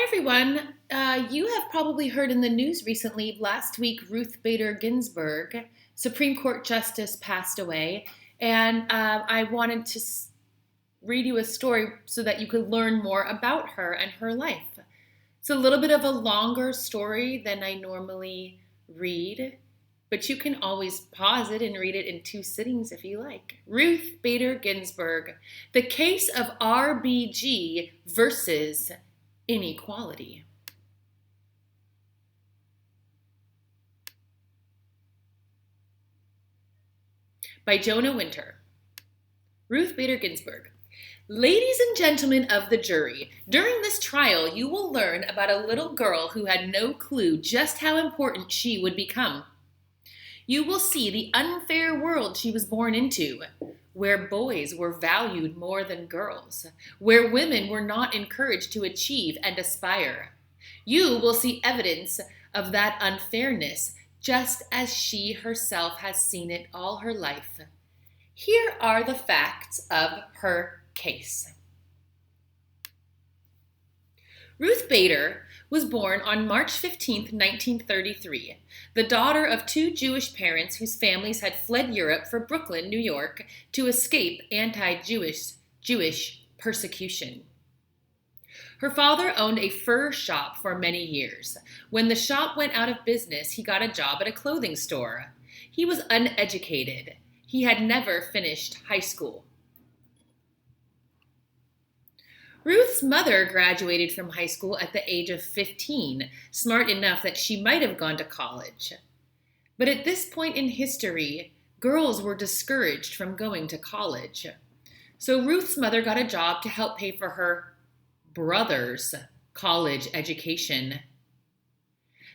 everyone. You have probably heard in the news recently, last week, Ruth Bader Ginsburg, Supreme Court Justice, passed away. And I wanted to read you a story so that you could learn more about her and her life. It's a little bit of a longer story than I normally read, but you can always pause it and read it in two sittings if you like. Ruth Bader Ginsburg, the case of RBG versus Inequality. By Jonah Winter. Ruth Bader Ginsburg. Ladies and gentlemen of the jury, during this trial you will learn about a little girl who had no clue just how important she would become. You will see the unfair world she was born into, where boys were valued more than girls, where women were not encouraged to achieve and aspire. You will see evidence of that unfairness, just as she herself has seen it all her life. Here are the facts of her case. Ruth Bader was born on March 15, 1933, the daughter of two Jewish parents whose families had fled Europe for Brooklyn, New York, to escape anti-Jewish persecution. Her father owned a fur shop for many years. When the shop went out of business, he got a job at a clothing store. He was uneducated. He had never finished high school. Ruth's mother graduated from high school at the age of 15, smart enough that she might have gone to college. But at this point in history, girls were discouraged from going to college. So Ruth's mother got a job to help pay for her brother's college education.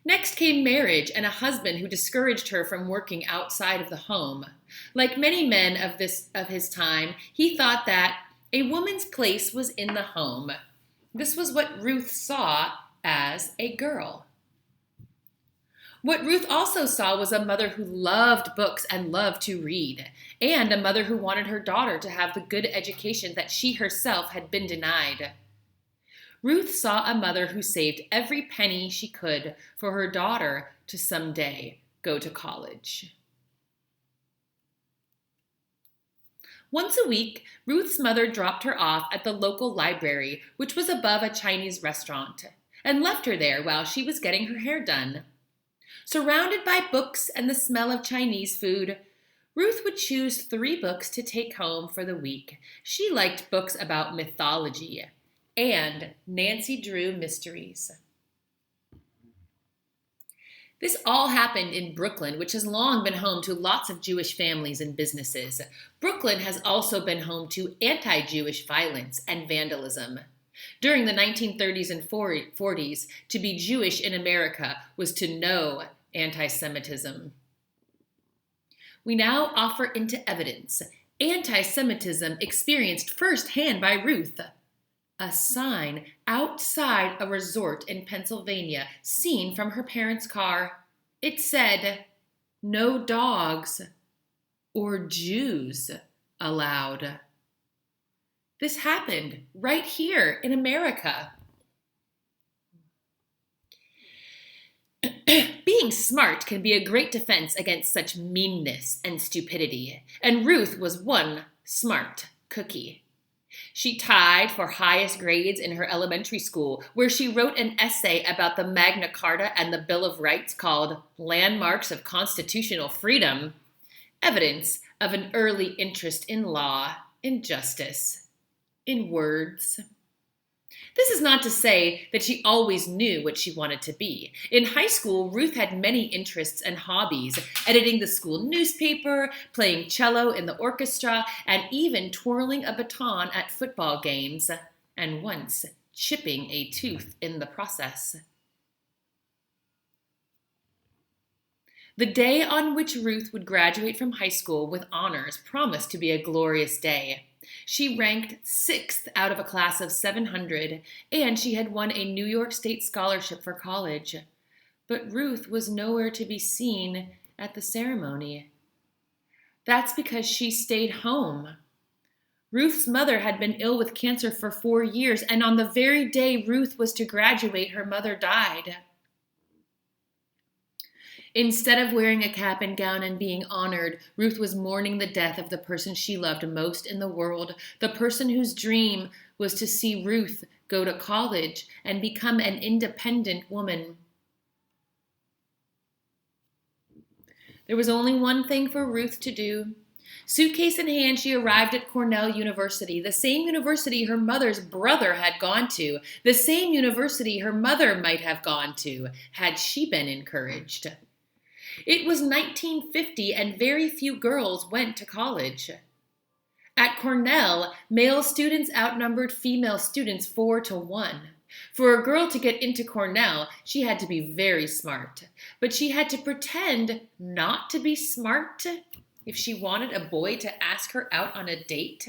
Next came marriage and a husband who discouraged her from working outside of the home. Like many men of his time, he thought that a woman's place was in the home. This was what Ruth saw as a girl. What Ruth also saw was a mother who loved books and loved to read, and a mother who wanted her daughter to have the good education that she herself had been denied. Ruth saw a mother who saved every penny she could for her daughter to someday go to college. Once a week, Ruth's mother dropped her off at the local library, which was above a Chinese restaurant, and left her there while she was getting her hair done. Surrounded by books and the smell of Chinese food, Ruth would choose 3 books to take home for the week. She liked books about mythology and Nancy Drew mysteries. This all happened in Brooklyn, which has long been home to lots of Jewish families and businesses. Brooklyn has also been home to anti-Jewish violence and vandalism. During the 1930s and 40s, to be Jewish in America was to know anti-Semitism. We now offer into evidence anti-Semitism experienced firsthand by Ruth. A sign outside a resort in Pennsylvania, seen from her parents' car. It said, "No dogs or Jews allowed." This happened right here in America. Being smart can be a great defense against such meanness and stupidity, and Ruth was one smart cookie. She tied for highest grades in her elementary school, where she wrote an essay about the Magna Carta and the Bill of Rights called Landmarks of Constitutional Freedom, evidence of an early interest in law, in justice, in words. This is not to say that she always knew what she wanted to be. In high school, Ruth had many interests and hobbies, editing the school newspaper, playing cello in the orchestra, and even twirling a baton at football games, and once chipping a tooth in the process. The day on which Ruth would graduate from high school with honors promised to be a glorious day. She ranked 6th out of a class of 700, and she had won a New York State scholarship for college. But Ruth was nowhere to be seen at the ceremony. That's because she stayed home. Ruth's mother had been ill with cancer for 4 years, and on the very day Ruth was to graduate, her mother died. Instead of wearing a cap and gown and being honored, Ruth was mourning the death of the person she loved most in the world, the person whose dream was to see Ruth go to college and become an independent woman. There was only one thing for Ruth to do. Suitcase in hand, she arrived at Cornell University, the same university her mother's brother had gone to, the same university her mother might have gone to, had she been encouraged. It was 1950, and very few girls went to college. At Cornell, male students outnumbered female students 4-1. For a girl to get into Cornell, she had to be very smart, but she had to pretend not to be smart if she wanted a boy to ask her out on a date.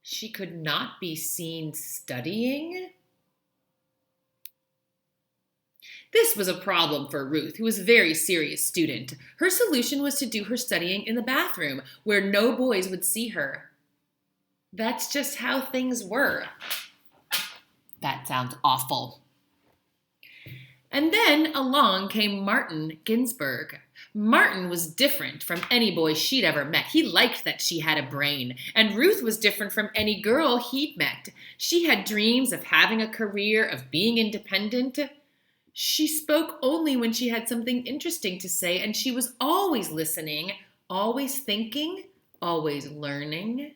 She could not be seen studying. This was a problem for Ruth, who was a very serious student. Her solution was to do her studying in the bathroom, where no boys would see her. That's just how things were. That sounds awful. And then along came Martin Ginsburg. Martin was different from any boy she'd ever met. He liked that she had a brain. And Ruth was different from any girl he'd met. She had dreams of having a career, of being independent. She spoke only when she had something interesting to say, and she was always listening, always thinking, always learning.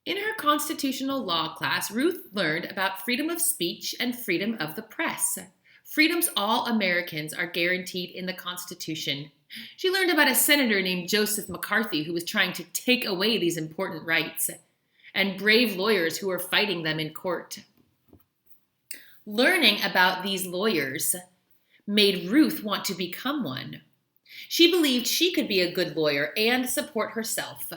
In her constitutional law class, Ruth learned about freedom of speech and freedom of the press. Freedoms all Americans are guaranteed in the Constitution. She learned about a senator named Joseph McCarthy who was trying to take away these important rights, and brave lawyers who were fighting them in court. Learning about these lawyers made Ruth want to become one. She believed she could be a good lawyer and support herself.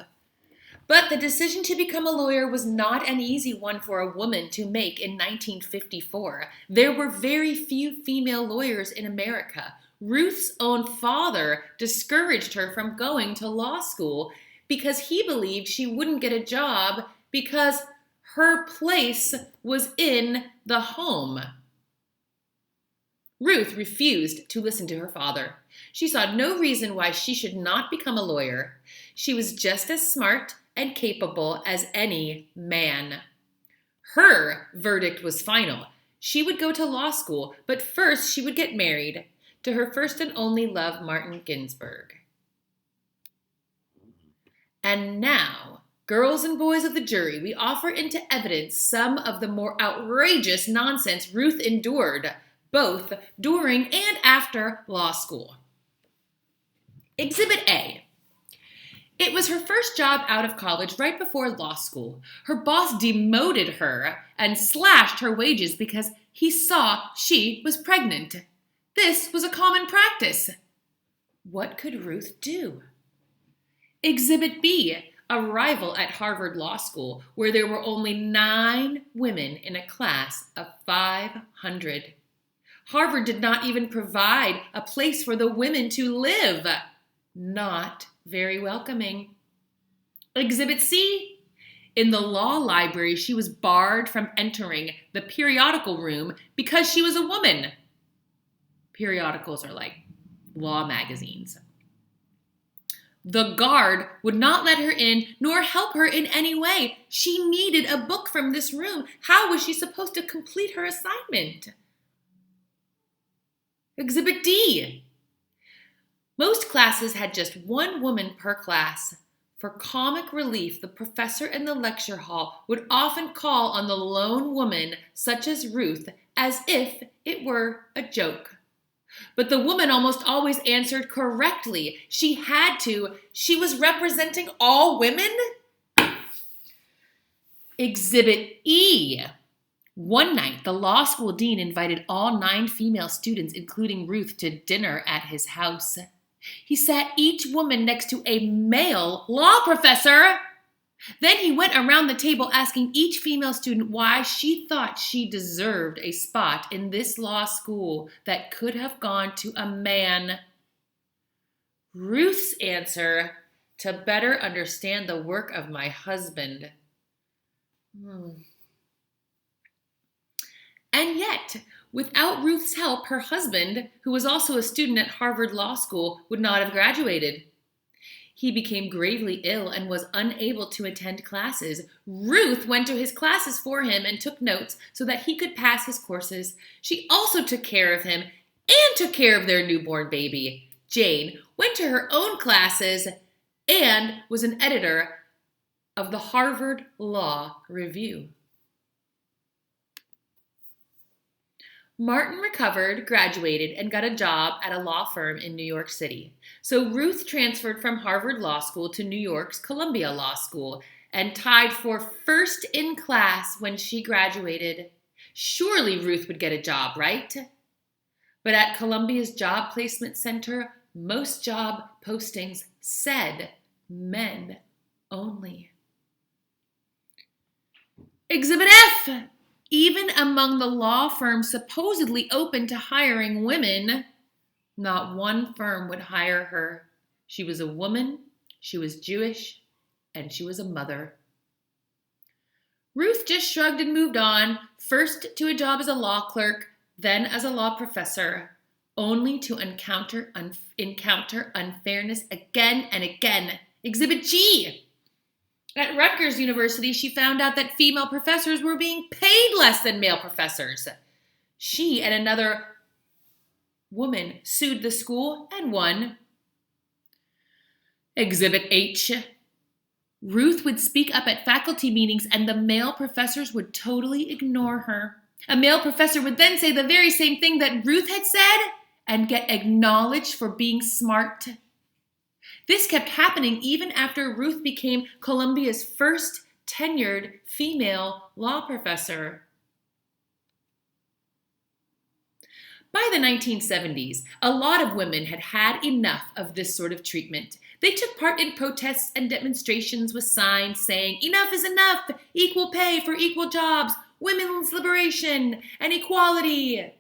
But the decision to become a lawyer was not an easy one for a woman to make in 1954. There were very few female lawyers in America. Ruth's own father discouraged her from going to law school because he believed she wouldn't get a job because her place was in the home. Ruth refused to listen to her father. She saw no reason why she should not become a lawyer. She was just as smart and capable as any man. Her verdict was final. She would go to law school, but first she would get married to her first and only love, Martin Ginsburg. And now, girls and boys of the jury, we offer into evidence some of the more outrageous nonsense Ruth endured, both during and after law school. Exhibit A. It was her first job out of college right before law school. Her boss demoted her and slashed her wages because he saw she was pregnant. This was a common practice. What could Ruth do? Exhibit B. Arrival at Harvard Law School, where there were only 9 women in a class of 500. Harvard did not even provide a place for the women to live. Not very welcoming. Exhibit C. In the law library, she was barred from entering the periodical room because she was a woman. Periodicals are like law magazines. The guard would not let her in nor help her in any way. She needed a book from this room. How was she supposed to complete her assignment? Exhibit D. Most classes had just 1 woman per class. For comic relief, the professor in the lecture hall would often call on the lone woman, such as Ruth, as if it were a joke. But the woman almost always answered correctly. She had to. She was representing all women? Exhibit E. One night, the law school dean invited all 9 female students, including Ruth, to dinner at his house. He sat each woman next to a male law professor. Then he went around the table asking each female student why she thought she deserved a spot in this law school that could have gone to a man. Ruth's answer to better understand the work of my husband. And yet, without Ruth's help, her husband, who was also a student at Harvard Law School, would not have graduated. He became gravely ill and was unable to attend classes. Ruth went to his classes for him and took notes so that he could pass his courses. She also took care of him and took care of their newborn baby. Jane went to her own classes and was an editor of the Harvard Law Review. Martin recovered, graduated, and got a job at a law firm in New York City. So Ruth transferred from Harvard Law School to New York's Columbia Law School and tied for first in class when she graduated. Surely Ruth would get a job, right? But at Columbia's Job Placement Center, most job postings said men only. Exhibit F. Even among the law firms supposedly open to hiring women, not one firm would hire her. She was a woman, she was Jewish, and she was a mother. Ruth just shrugged and moved on, first to a job as a law clerk, then as a law professor, only to encounter unfairness again and again. Exhibit G. At Rutgers University, she found out that female professors were being paid less than male professors. She and another woman sued the school and won. Exhibit H. Ruth would speak up at faculty meetings and the male professors would totally ignore her. A male professor would then say the very same thing that Ruth had said and get acknowledged for being smart. This kept happening even after Ruth became Columbia's first tenured female law professor. By the 1970s, a lot of women had had enough of this sort of treatment. They took part in protests and demonstrations with signs saying, "Enough is enough, equal pay for equal jobs, women's liberation, and equality."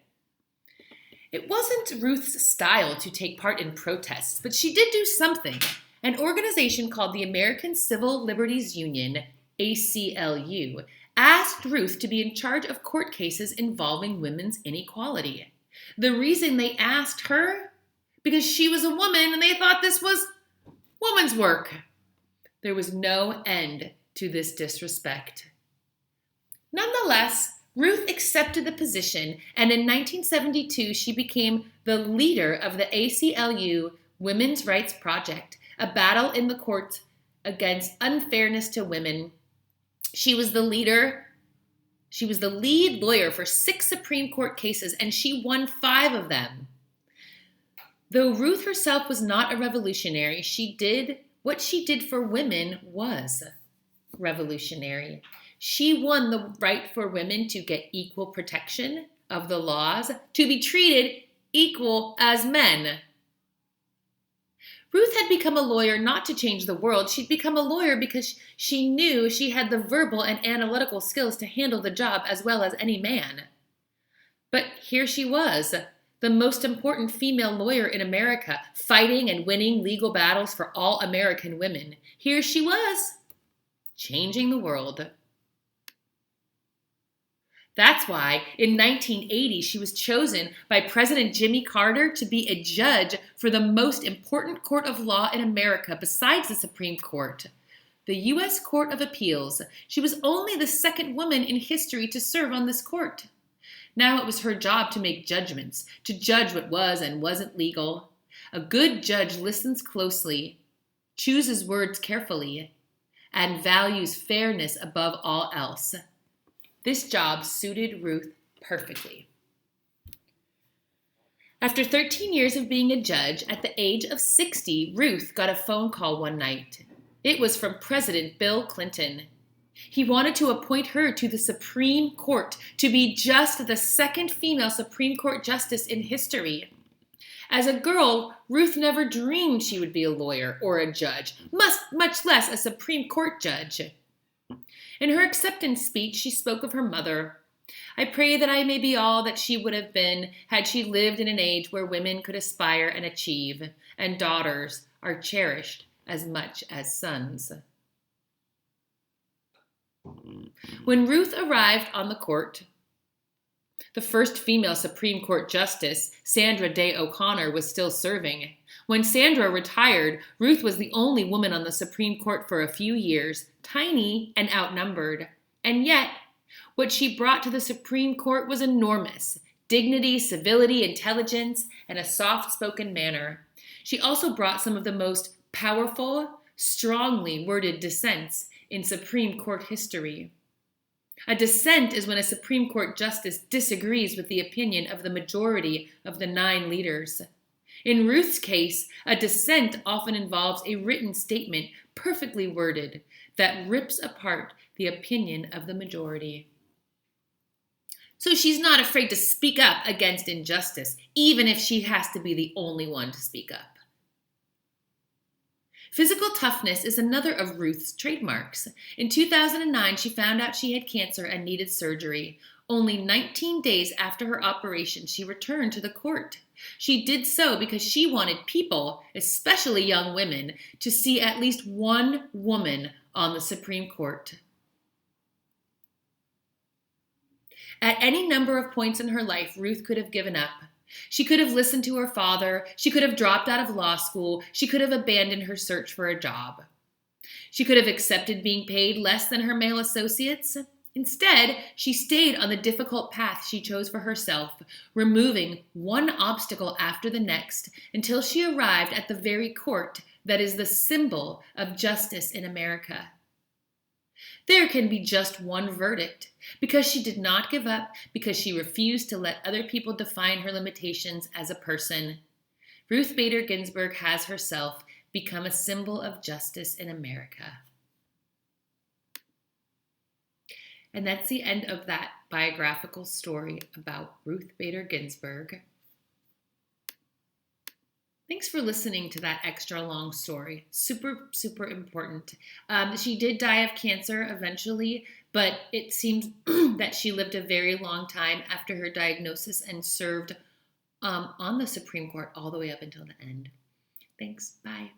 It wasn't Ruth's style to take part in protests, but she did do something. An organization called the American Civil Liberties Union, ACLU, asked Ruth to be in charge of court cases involving women's inequality. The reason they asked her? Because she was a woman and they thought this was woman's work. There was no end to this disrespect. Nonetheless, Ruth accepted the position, and in 1972, she became the leader of the ACLU Women's Rights Project, a battle in the courts against unfairness to women. She was the lead lawyer for 6 Supreme Court cases, and she won 5 of them. Though Ruth herself was not a revolutionary, what she did for women was revolutionary. She won the right for women to get equal protection of the laws, to be treated equal as men. Ruth had become a lawyer not to change the world. She'd become a lawyer because she knew she had the verbal and analytical skills to handle the job as well as any man. But here she was, the most important female lawyer in America, fighting and winning legal battles for all American women. Here she was, changing the world. That's why in 1980 she was chosen by President Jimmy Carter to be a judge for the most important court of law in America besides the Supreme Court, the U.S. Court of Appeals. She was only the second woman in history to serve on this court. Now it was her job to make judgments, to judge what was and wasn't legal. A good judge listens closely, chooses words carefully, and values fairness above all else. This job suited Ruth perfectly. After 13 years of being a judge, at the age of 60, Ruth got a phone call one night. It was from President Bill Clinton. He wanted to appoint her to the Supreme Court to be just the second female Supreme Court justice in history. As a girl, Ruth never dreamed she would be a lawyer or a judge, much less a Supreme Court judge. In her acceptance speech, she spoke of her mother. "I pray that I may be all that she would have been had she lived in an age where women could aspire and achieve, and daughters are cherished as much as sons. When Ruth arrived on the court, the first female Supreme Court Justice, Sandra Day O'Connor, was still serving. When Sandra retired, Ruth was the only woman on the Supreme Court for a few years, tiny and outnumbered. And yet, what she brought to the Supreme Court was enormous: dignity, civility, intelligence, and a soft-spoken manner. She also brought some of the most powerful, strongly worded dissents in Supreme Court history. A dissent is when a Supreme Court justice disagrees with the opinion of the majority of the 9 leaders. In Ruth's case, a dissent often involves a written statement, perfectly worded, that rips apart the opinion of the majority. So she's not afraid to speak up against injustice, even if she has to be the only one to speak up. Physical toughness is another of Ruth's trademarks. In 2009, she found out she had cancer and needed surgery. Only 19 days after her operation, she returned to the court. She did so because she wanted people, especially young women, to see at least one woman on the Supreme Court. At any number of points in her life, Ruth could have given up. She could have listened to her father. She could have dropped out of law school. She could have abandoned her search for a job. She could have accepted being paid less than her male associates. Instead, she stayed on the difficult path she chose for herself, removing one obstacle after the next until she arrived at the very court that is the symbol of justice in America. There can be just one verdict, because she did not give up, because she refused to let other people define her limitations as a person. Ruth Bader Ginsburg has herself become a symbol of justice in America. And that's the end of that biographical story about Ruth Bader Ginsburg. Thanks for listening to that extra long story. Super, super important. She did die of cancer eventually, but it seems that she lived a very long time after her diagnosis and served on the Supreme Court all the way up until the end. Thanks. Bye.